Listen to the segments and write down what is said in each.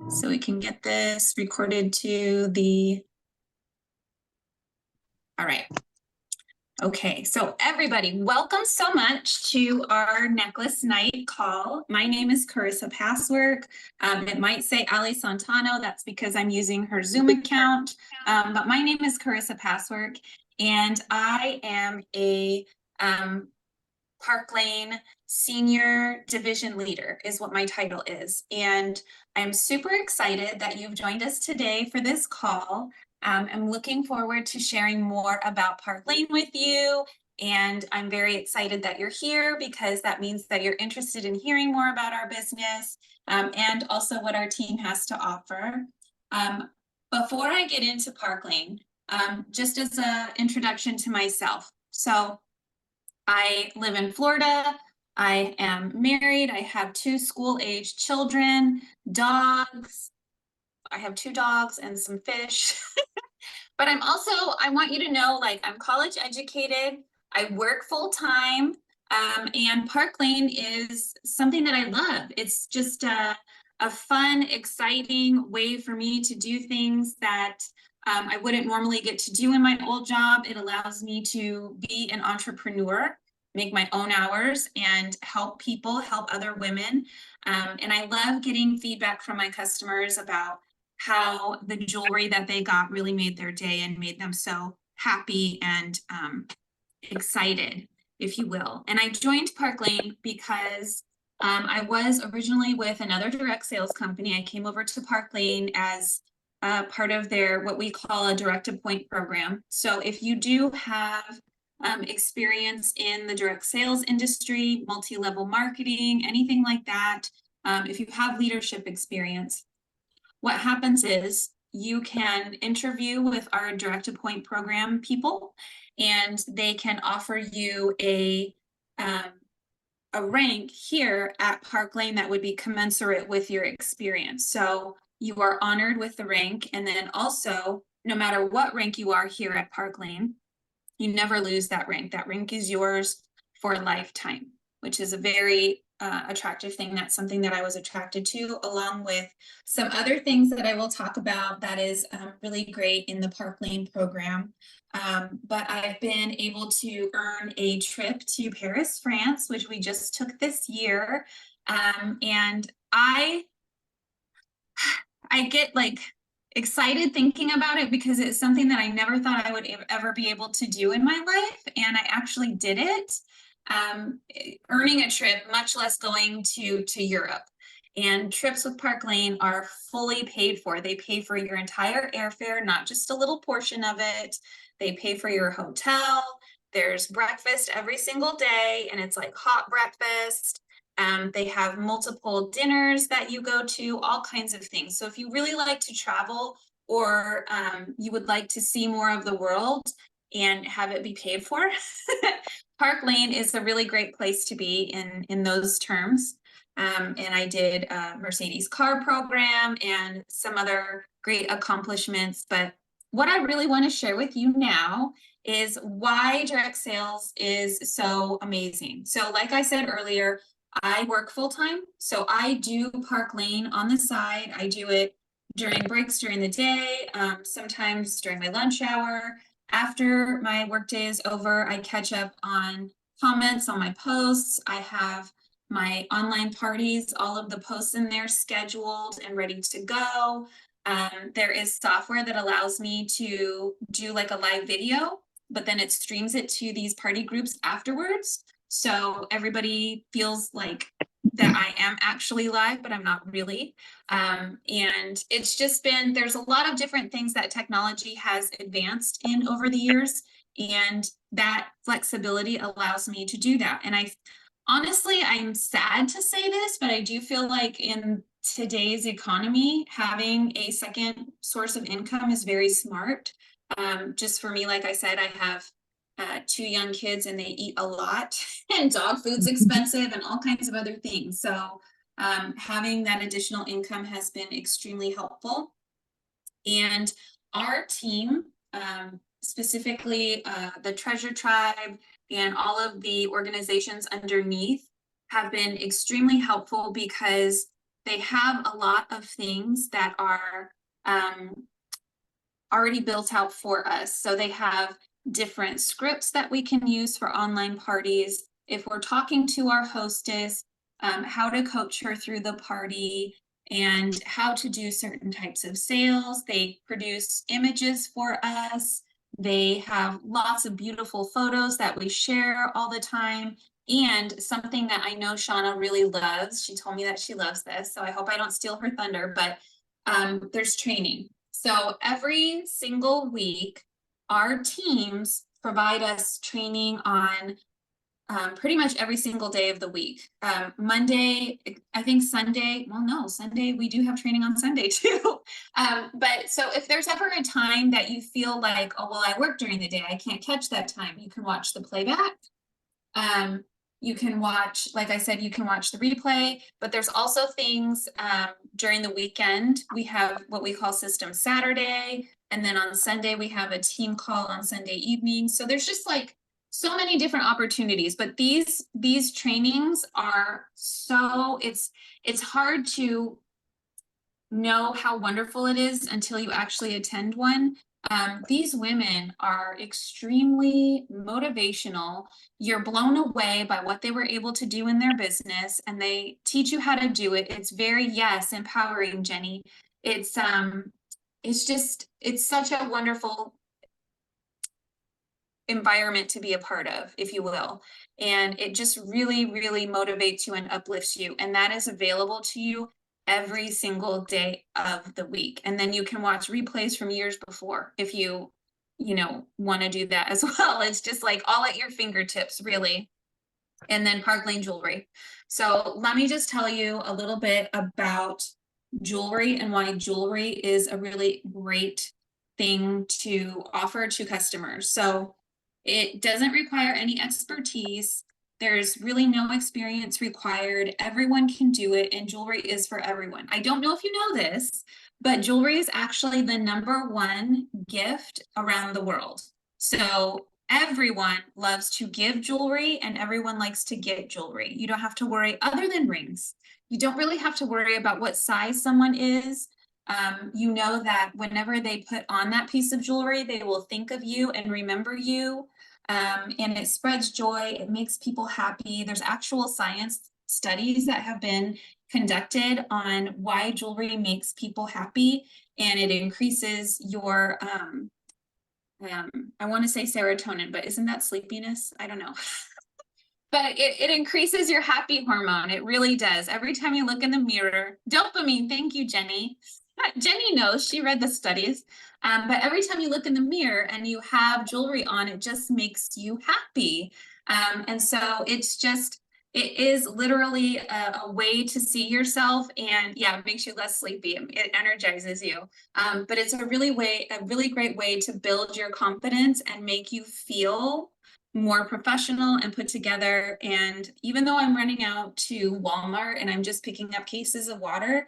so we can get this recorded to the, all right. Okay, so everybody, welcome so much to our necklace night call. My name is Carissa Passwork. It might say Ali Santano, that's because I'm using her Zoom account, but my name is Carissa Passwork, and I am a Park Lane Senior Division Leader is what my title is. And I'm super excited that you've joined us today for this call. I'm looking forward to sharing more about Park Lane with you. And I'm very excited that you're here because that means that you're interested in hearing more about our business and also what our team has to offer. Before I get into Park Lane, just as an introduction to myself. So I live in Florida. I am married. I have 2 school-age children, dogs. I have 2 dogs and some fish. But I want you to know, like, I'm college educated. I work full time. And Park Lane is something that I love. It's just a fun, exciting way for me to do things that I wouldn't normally get to do in my old job. It allows me to be an entrepreneur, make my own hours, and help people, help other women. And I love getting feedback from my customers about how the jewelry that they got really made their day and made them so happy and excited, if you will. And I joined Park Lane because I was originally with another direct sales company. I came over to Park Lane as part of their what we call a direct appoint program. So if you do have experience in the direct sales industry, multi-level marketing, anything like that, if you have leadership experience, what happens is you can interview with our direct appoint program people, and they can offer you a rank here at Park Lane that would be commensurate with your experience. So you are honored with the rank, and then also, no matter what rank you are here at Park Lane, you never lose that rank. That rank is yours for a lifetime, which is a very attractive thing. That's something that I was attracted to, along with some other things that I will talk about that is really great in the Park Lane program. But I've been able to earn a trip to Paris, France, which we just took this year. And I get like excited thinking about it because it's something that I never thought I would ever be able to do in my life. And I actually did it, earning a trip, much less going to Europe. And trips with Park Lane are fully paid for. They pay for your entire airfare, not just a little portion of it. They pay for your hotel. There's breakfast every single day, and it's like hot breakfast. They have multiple dinners that you go to, all kinds of things. So if you really like to travel, or you would like to see more of the world and have it be paid for, Park Lane is a really great place to be in those terms. And I did a Mercedes car program and some other great accomplishments. But what I really want to share with you now is why direct sales is so amazing. So like I said earlier, I work full time. So I do Park Lane on the side. I do it during breaks during the day, sometimes during my lunch hour. After my workday is over, I catch up on comments on my posts. I have my online parties, all of the posts in there scheduled and ready to go. There is software that allows me to do like a live video, but then it streams it to these party groups afterwards. So everybody feels like that I am actually live, but I'm not really. And it's just been, there's a lot of different things that technology has advanced in over the years. And that flexibility allows me to do that. And honestly, I'm sad to say this, but I do feel like in today's economy, having a second source of income is very smart. Just for me, like I said, I have 2 young kids and they eat a lot and dog food's expensive and all kinds of other things. So having that additional income has been extremely helpful. And our team, specifically the Treasure Tribe and all of the organizations underneath, have been extremely helpful because they have a lot of things that are already built out for us. So they have different scripts that we can use for online parties. If we're talking to our hostess, how to coach her through the party and how to do certain types of sales. They produce images for us. They have lots of beautiful photos that we share all the time. And something that I know Shauna really loves, she told me that she loves this, so I hope I don't steal her thunder, but there's training. So every single week, our teams provide us training on pretty much every single day of the week. Monday, I think Sunday, well, no, Sunday, we do have training on Sunday too. But so if there's ever a time that you feel like, oh, well, I work during the day, I can't catch that time, you can watch the playback. You can watch, like I said, you can watch the replay, but there's also things during the weekend. We have what we call System Saturday. And then on Sunday, we have a team call on Sunday evening. So there's just like so many different opportunities, but these trainings are so, it's hard to know how wonderful it is until you actually attend one. These women are extremely motivational. You're blown away by what they were able to do in their business, and they teach you how to do it. It's very, yes, empowering, Jenny. It's just, it's such a wonderful environment to be a part of, if you will. And it just really, really motivates you and uplifts you. And that is available to you every single day of the week. And then you can watch replays from years before if you want to do that as well. It's just like all at your fingertips, really. And then Park Lane Jewelry. So let me just tell you a little bit about jewelry and why jewelry is a really great thing to offer to customers. So it doesn't require any expertise. There's really no experience required. Everyone can do it, and jewelry is for everyone. I don't know if you know this, but jewelry is actually the #1 gift around the world. So everyone loves to give jewelry and everyone likes to get jewelry. You don't have to worry, other than rings. You don't really have to worry about what size someone is. You know that whenever they put on that piece of jewelry, they will think of you and remember you. And it spreads joy. It makes people happy. There's actual science studies that have been conducted on why jewelry makes people happy, and it increases your, I want to say serotonin, but isn't that sleepiness? I don't know. But it increases your happy hormone. It really does. Every time you look in the mirror, dopamine, thank you, Jenny. Jenny knows, she read the studies. But every time you look in the mirror and you have jewelry on, it just makes you happy. And so it is literally a way to see yourself, and yeah, it makes you less sleepy. It energizes you. But it's a really great way to build your confidence and make you feel more professional and put together. And even though I'm running out to Walmart and I'm just picking up cases of water,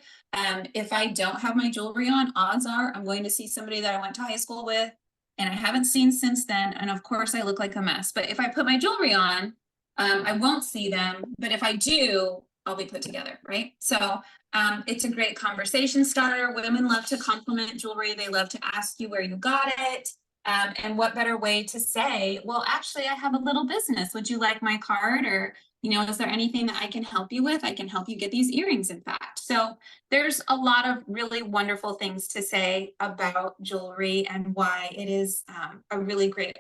if I don't have my jewelry on, odds are I'm going to see somebody that I went to high school with and I haven't seen since then. And of course I look like a mess, but if I put my jewelry on, I won't see them. But if I do, I'll be put together, right? So it's a great conversation starter. Women love to compliment jewelry. They love to ask you where you got it. And what better way to say, well, actually, I have a little business. Would you like my card? Or, is there anything that I can help you with? I can help you get these earrings, in fact. So there's a lot of really wonderful things to say about jewelry and why it is a really great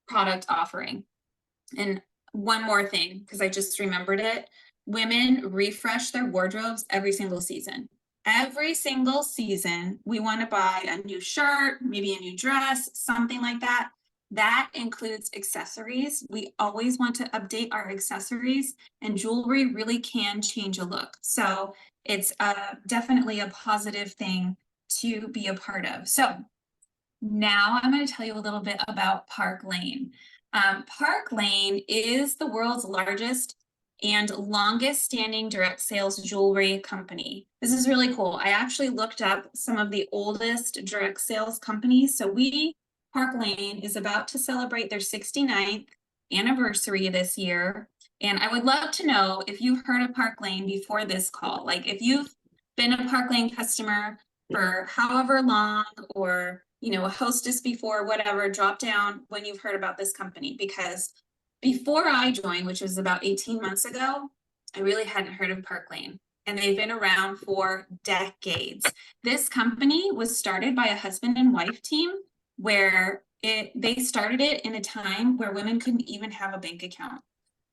product offering. And one more thing, because I just remembered it, women refresh their wardrobes every single season. Every single season, we want to buy a new shirt, maybe a new dress, something like that. That includes accessories. We always want to update our accessories, and jewelry really can change a look. So it's definitely a positive thing to be a part of. So now I'm going to tell you a little bit about Park Lane. Park Lane is the world's largest and longest standing direct sales jewelry company. This is really cool. I actually looked up some of the oldest direct sales companies. So Park Lane is about to celebrate their 69th anniversary this year. And I would love to know if you've heard of Park Lane before this call, like if you've been a Park Lane customer for however long, or, you know, a hostess before, whatever, drop down when you've heard about this company, because before I joined, which was about 18 months ago, I really hadn't heard of Park Lane, and they've been around for decades. This company was started by a husband and wife team where they started it in a time where women couldn't even have a bank account.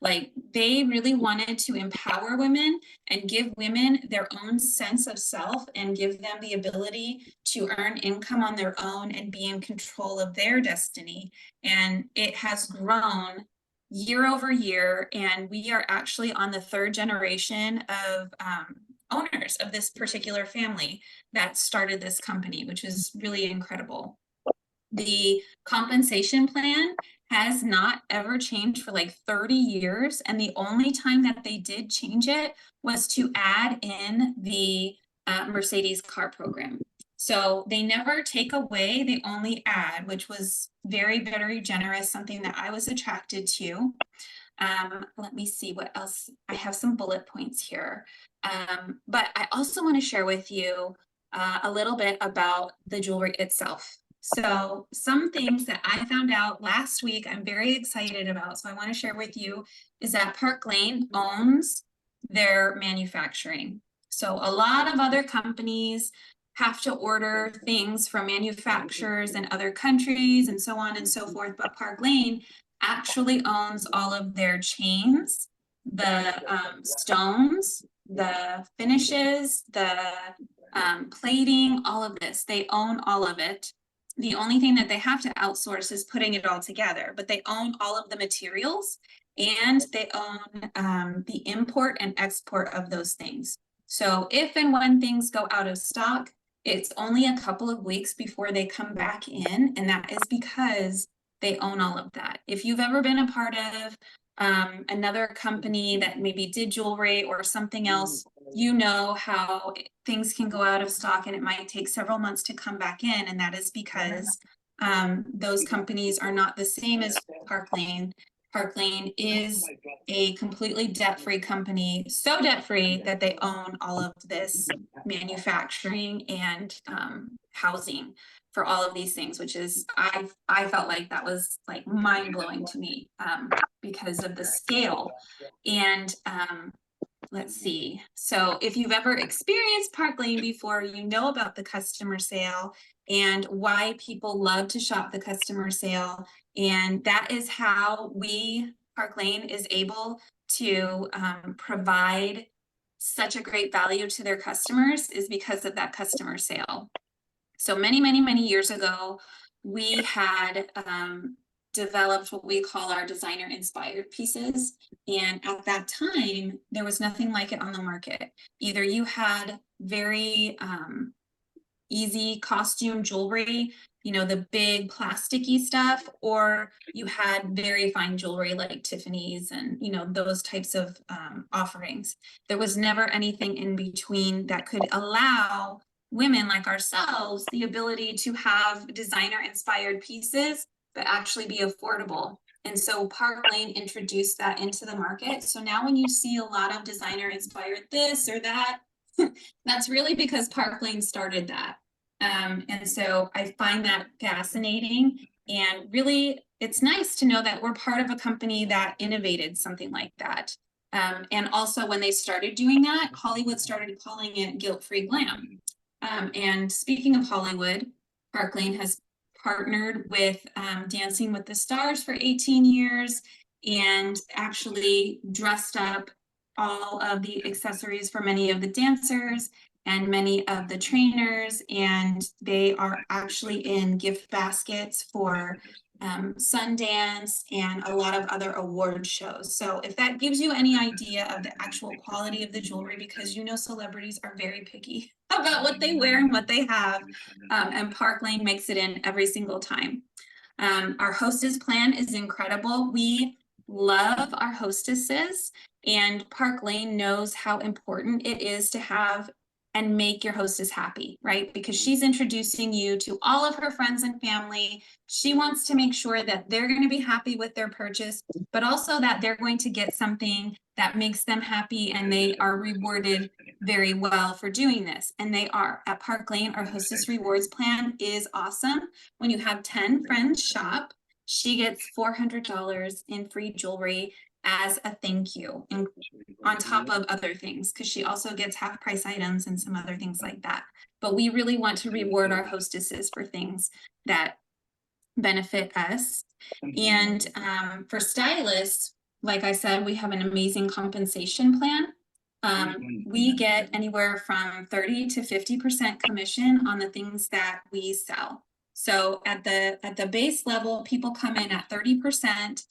Like, they really wanted to empower women and give women their own sense of self and give them the ability to earn income on their own and be in control of their destiny. And it has grown year over year, and we are actually on the third generation of owners of this particular family that started this company, which is really incredible. The compensation plan has not ever changed for like 30 years. And the only time that they did change it was to add in the Mercedes car program. So they never take away, they only add, which was very, very generous, something that I was attracted to. Let me see what else. I have some bullet points here. But I also want to share with you a little bit about the jewelry itself. So some things that I found out last week, I'm very excited about, so I want to share with you, is that Park Lane owns their manufacturing. So a lot of other companies have to order things from manufacturers in other countries and so on and so forth, but Park Lane actually owns all of their chains, the stones, the finishes, the plating, all of this. They own all of it. The only thing that they have to outsource is putting it all together, but they own all of the materials, and they own the import and export of those things. So if and when things go out of stock, it's only a couple of weeks before they come back in, and that is because they own all of that. If you've ever been a part of another company that maybe did jewelry or something else, you know how things can go out of stock and it might take several months to come back in. And that is because those companies are not the same as Park Lane. Park Lane is a completely debt-free company, so debt-free that they own all of this manufacturing and housing for all of these things, which is, I felt like that was like mind-blowing to me because of the scale. And let's see. So if you've ever experienced Park Lane before, you know about the customer sale and why people love to shop the customer sale. And that is how Park Lane is able to provide such a great value to their customers, is because of that customer sale. So many, many, many years ago, we had developed what we call our designer inspired pieces. And at that time, there was nothing like it on the market. Either you had very easy costume jewelry, you know, the big plasticky stuff, or you had very fine jewelry like Tiffany's and, you know, those types of offerings. There was never anything in between that could allow women like ourselves the ability to have designer inspired pieces but actually be affordable. And so Park Lane introduced that into the market. So now when you see a lot of designer inspired this or that, that's really because Park Lane started that. And so I find that fascinating, and really it's nice to know that we're part of a company that innovated something like that. And also when they started doing that, Hollywood started calling it guilt-free glam. And speaking of Hollywood, Park Lane has partnered with Dancing with the Stars for 18 years and actually dressed up all of the accessories for many of the dancers and many of the trainers, and they are actually in gift baskets for Sundance and a lot of other award shows. So if that gives you any idea of the actual quality of the jewelry, because you know celebrities are very picky about what they wear and what they have, and Park Lane makes it in every single time. Our hostess plan is incredible. We love our hostesses, and Park Lane knows how important it is to have and make your hostess happy, right? Because she's introducing you to all of her friends and family. She wants to make sure that they're going to be happy with their purchase, but also that they're going to get something that makes them happy and they are rewarded very well for doing this. And they are. At Park Lane, our hostess rewards plan is awesome. When you have 10 friends shop, she gets $400 in free jewelry as a thank you, and on top of other things, because she also gets half price items and some other things like that. But we really want to reward our hostesses for things that benefit us. And for stylists, like I said, we have an amazing compensation plan. We get anywhere from 30 to 50% commission on the things that we sell. So at the base level, people come in at 30%,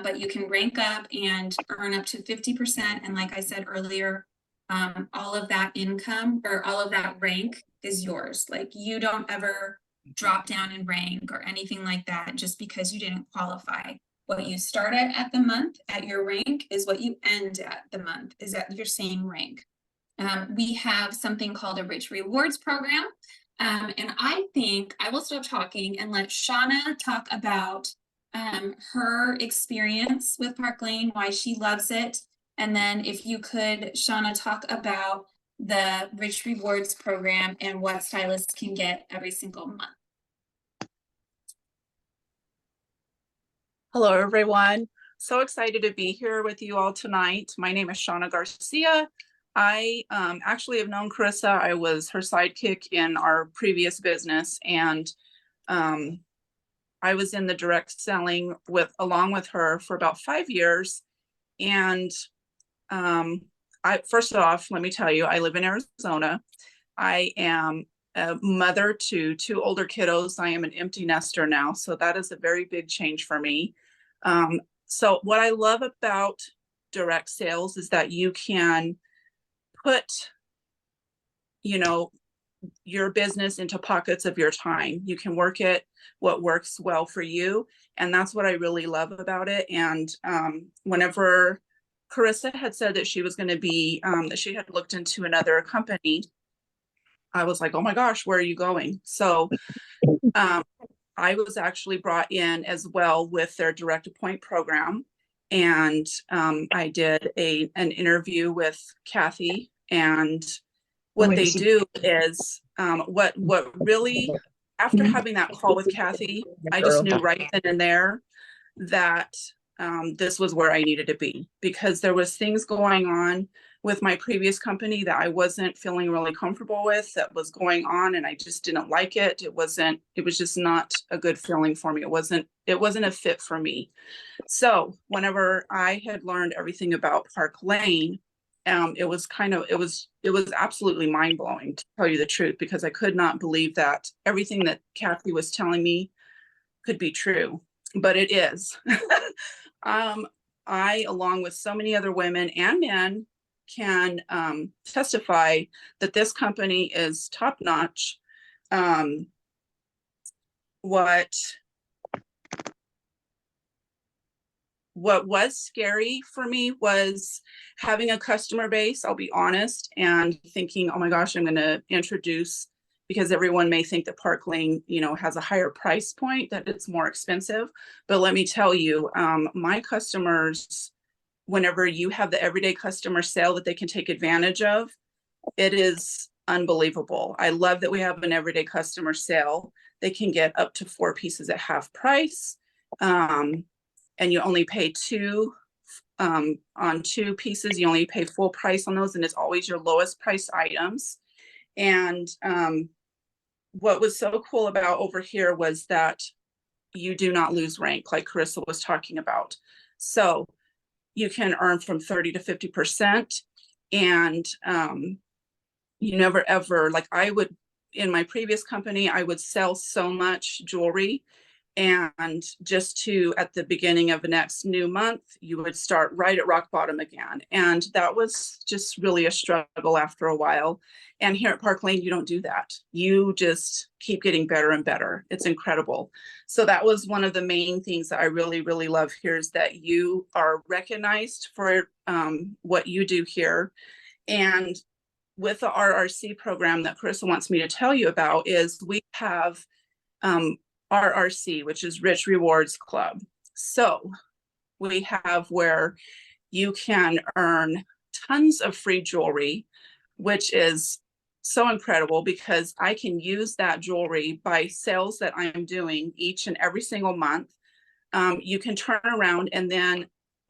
but you can rank up and earn up to 50%. And like I said earlier, all of that income or all of that rank is yours. Like you don't ever drop down in rank or anything like that just because you didn't qualify. What you start at the month at your rank is what you end at the month is at your same rank. We have something called a Rich Rewards program. And I think I will stop talking and let Shauna talk about her experience with Park Lane, why she loves it. And then if you could, Shauna, talk about the Rich Rewards program and what stylists can get every single month. Hello, everyone. So excited to be here with you all tonight. My name is Shauna Garcia. I actually have known Carissa. I was her sidekick in our previous business, and I was in the direct selling along with her for about 5 years. And first off, let me tell you, I live in Arizona. I am a mother to 2 older kiddos. I am an empty nester now, so that is a very big change for me. So what I love about direct sales is that you can put, your business into pockets of your time. You can work it what works well for you. And that's what I really love about it. And whenever Carissa had said that she was going to be, that she had looked into another company, I was like, oh my gosh, where are you going? So I was actually brought in as well with their direct appoint program. And I did an interview with Kathy, and what they do is what really, after having that call with Kathy, I just knew right then and there that this was where I needed to be, because there was things going on with my previous company that I wasn't feeling really comfortable with, that was going on, and I just didn't like it. It was just not a good feeling for me. It wasn't a fit for me. So whenever I had learned everything about Park Lane, it was absolutely mind-blowing, to tell you the truth, because I could not believe that everything that Kathy was telling me could be true, but it is. I, along with so many other women and men, can testify that this company is top-notch. What was scary for me was having a customer base, I'll be honest, and thinking, oh my gosh, I'm going to introduce, because everyone may think that Park Lane, has a higher price point, that it's more expensive. But let me tell you, my customers, whenever you have the everyday customer sale that they can take advantage of, it is unbelievable. I love that we have an everyday customer sale. They can get up to 4 pieces at half price. And you only pay 2 on 2 pieces. You only pay full price on those, and it's always your lowest price items. And what was so cool about over here was that you do not lose rank, like Carissa was talking about. So you can earn from 30 to 50%, and you never ever, like I would, in my previous company, I would sell so much jewelry, and just at the beginning of the next new month, you would start right at rock bottom again. And that was just really a struggle after a while. And here at Park Lane, you don't do that. You just keep getting better and better. It's incredible. So that was one of the main things that I really, really love here, is that you are recognized for what you do here. And with the RRC program that Carissa wants me to tell you about is we have RRC, which is Rich Rewards Club. So we have where you can earn tons of free jewelry, which is so incredible because I can use that jewelry by sales that I'm doing each and every single month. You can turn around and then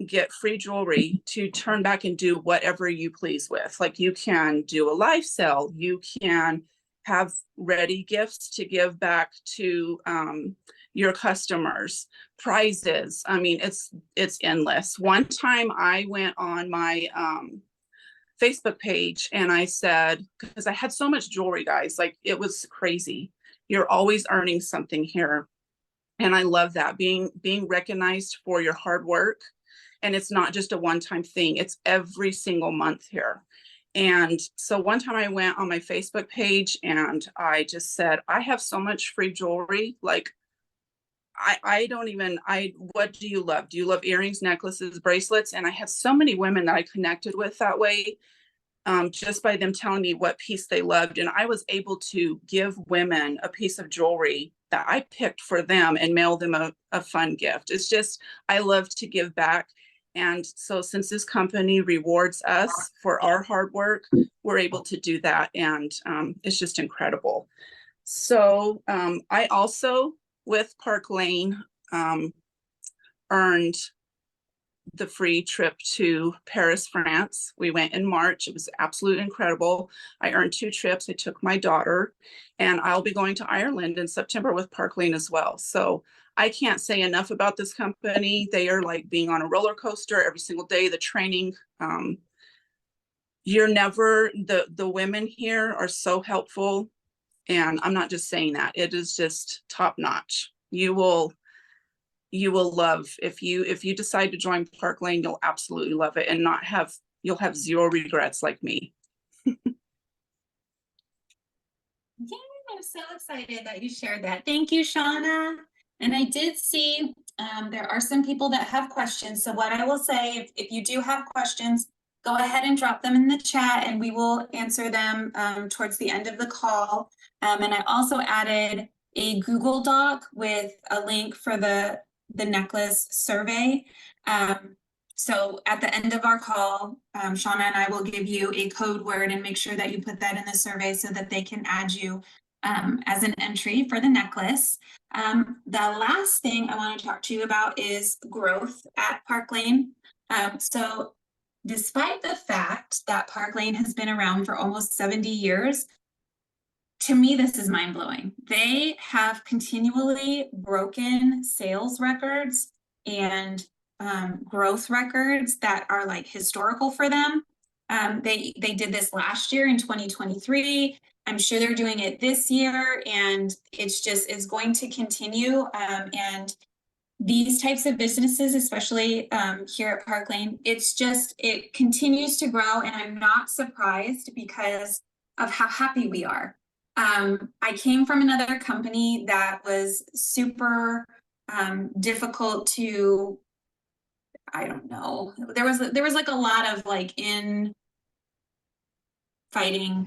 get free jewelry to turn back and do whatever you please with. Like you can do a live sale, you can have ready gifts to give back to your customers, prizes. I mean, it's endless. One time I went on my Facebook page and I said, because I had so much jewelry, guys, like it was crazy. You're always earning something here. And I love that, being recognized for your hard work. And it's not just a one-time thing, it's every single month here. And so one time I went on my Facebook page and I just said, I have so much free jewelry. Like, what do you love? Do you love earrings, necklaces, bracelets? And I had so many women that I connected with that way, just by them telling me what piece they loved. And I was able to give women a piece of jewelry that I picked for them and mail them a fun gift. It's just, I love to give back. And so since this company rewards us for our hard work, we're able to do that. And it's just incredible. So I also, with Park Lane, earned the free trip to Paris, France. We went in March. It was absolutely incredible. I earned 2 trips. I took my daughter, and I'll be going to Ireland in September with Park Lane as well. So I can't say enough about this company. They are like being on a roller coaster every single day. The training, you're never, the women here are so helpful. And I'm not just saying that, it is just top notch. You will love, if you decide to join Park Lane, you'll absolutely love it and you'll have 0 regrets like me. Yeah, I'm so excited that you shared that. Thank you, Shauna. And I did see there are some people that have questions. So what I will say, if you do have questions, go ahead and drop them in the chat and we will answer them towards the end of the call. And I also added a Google Doc with a link for the necklace survey. So at the end of our call, Shauna and I will give you a code word and make sure that you put that in the survey so that they can add you as an entry for the necklace. The last thing I want to talk to you about is growth at Park Lane. So despite the fact that Park Lane has been around for almost 70 years, to me, this is mind-blowing. They have continually broken sales records and growth records that are like historical for them. They did this last year in 2023. I'm sure they're doing it this year, and it's going to continue. And these types of businesses, especially here at Park Lane, it continues to grow, and I'm not surprised because of how happy we are. I came from another company that was super difficult to, I don't know. There was like a lot of like in fighting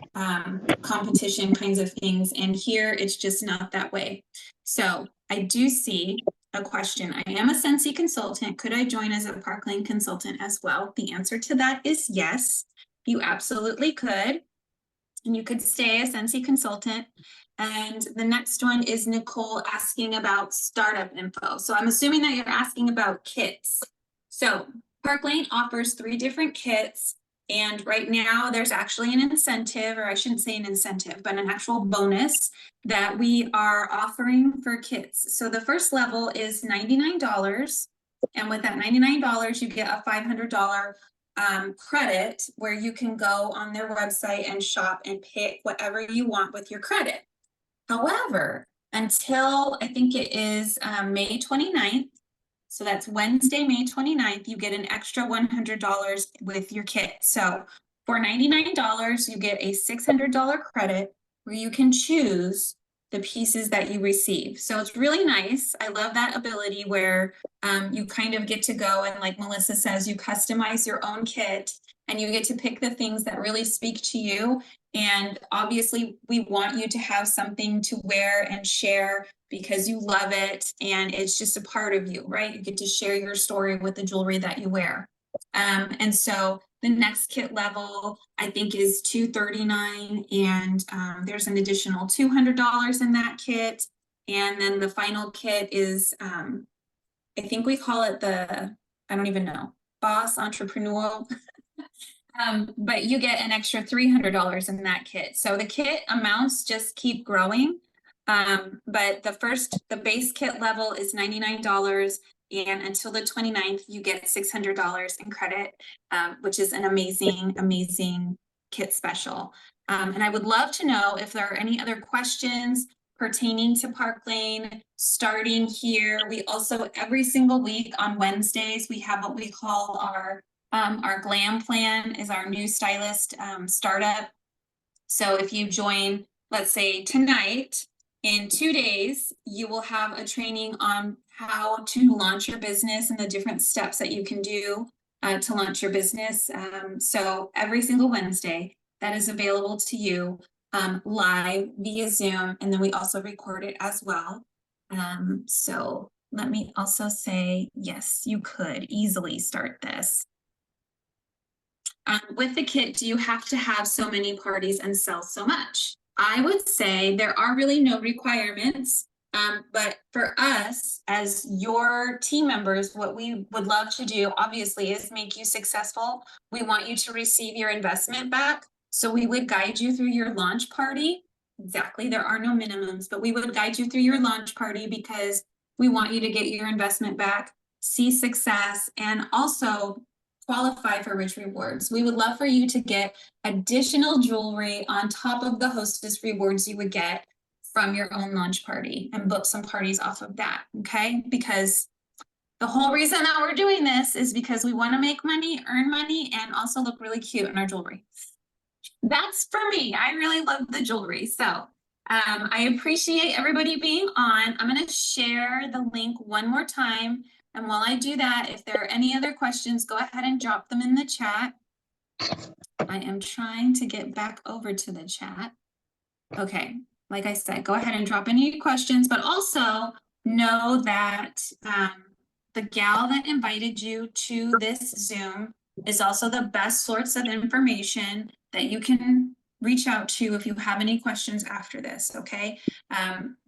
competition kinds of things, and here it's just not that way. So I do see a question. I am a Scentsy consultant. Could I join as a Park Lane consultant as well? The answer to that is yes, you absolutely could. And you could stay a Scentsy consultant. And the next one is Nicole asking about startup info. So I'm assuming that you're asking about kits. So Park Lane offers 3 different kits. And right now there's actually an incentive, or I shouldn't say an incentive, but an actual bonus that we are offering for kits. So the first level is $99. And with that $99, you get a $500 credit where you can go on their website and shop and pick whatever you want with your credit. However, until I think it is May 29th, so that's Wednesday, May 29th, you get an extra $100 with your kit. So for $99, you get a $600 credit where you can choose the pieces that you receive. So it's really nice. I love that ability where you kind of get to go and, like Melissa says, you customize your own kit and you get to pick the things that really speak to you. And obviously, we want you to have something to wear and share because you love it and it's just a part of you, right? You get to share your story with the jewelry that you wear. And so the next kit level, I think, is $239, and there's an additional $200 in that kit. And then the final kit is, I think we call it I don't even know, Boss Entrepreneurial. But you get an extra $300 in that kit. So the kit amounts just keep growing. But the base kit level is $99. And until the 29th, you get $600 in credit, which is an amazing, amazing kit special. And I would love to know if there are any other questions pertaining to Park Lane starting here. We also, every single week on Wednesdays, we have what we call our Glam Plan, is our new stylist startup. So if you join, let's say tonight, in 2 days, you will have a training on how to launch your business and the different steps that you can do to launch your business. So every single Wednesday, that is available to you live via Zoom, and then we also record it as well. So let me also say, yes, you could easily start this. With the kit, do you have to have so many parties and sell so much? I would say there are really no requirements, but for us as your team members, what we would love to do, obviously, is make you successful. We want you to receive your investment back. So we would guide you through your launch party. Exactly, there are no minimums, but we would guide you through your launch party because we want you to get your investment back, see success, and also qualify for rich rewards. We would love for you to get additional jewelry on top of the hostess rewards you would get from your own launch party, and book some parties off of that, okay? Because the whole reason that we're doing this is because we want to make money, earn money, and also look really cute in our jewelry. That's for me. I really love the jewelry. So I appreciate everybody being on. I'm going to share the link one more time. And while I do that, if there are any other questions, go ahead and drop them in the chat. I am trying to get back over to the chat. Okay, like I said, go ahead and drop any questions, but also know that the gal that invited you to this Zoom is also the best source of information that you can reach out to if you have any questions after this, okay?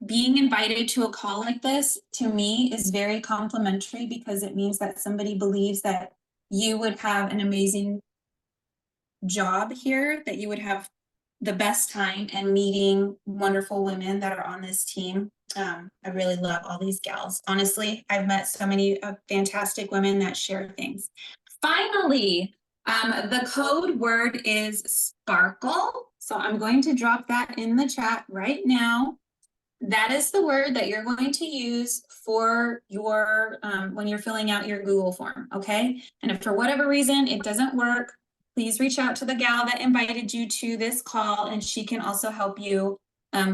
Being invited to a call like this, to me, is very complimentary because it means that somebody believes that you would have an amazing job here, that you would have the best time and meeting wonderful women that are on this team. I really love all these gals. Honestly, I've met so many fantastic women that share things. Finally, the code word is sparkle. So I'm going to drop that in the chat right now. That is the word that you're going to use for your when you're filling out your Google form, okay? And if for whatever reason it doesn't work, please reach out to the gal that invited you to this call, and she can also help you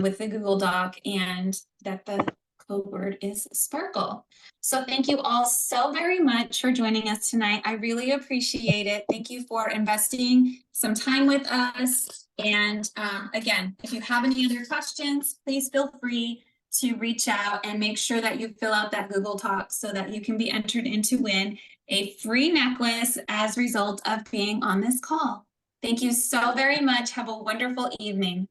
with the Google Doc, and that the code word is sparkle. So thank you all so very much for joining us tonight. I really appreciate it. Thank you for investing some time with us. And again, if you have any other questions, please feel free to reach out, and make sure that you fill out that Google Doc so that you can be entered in to win a free necklace as a result of being on this call. Thank you so very much. Have a wonderful evening.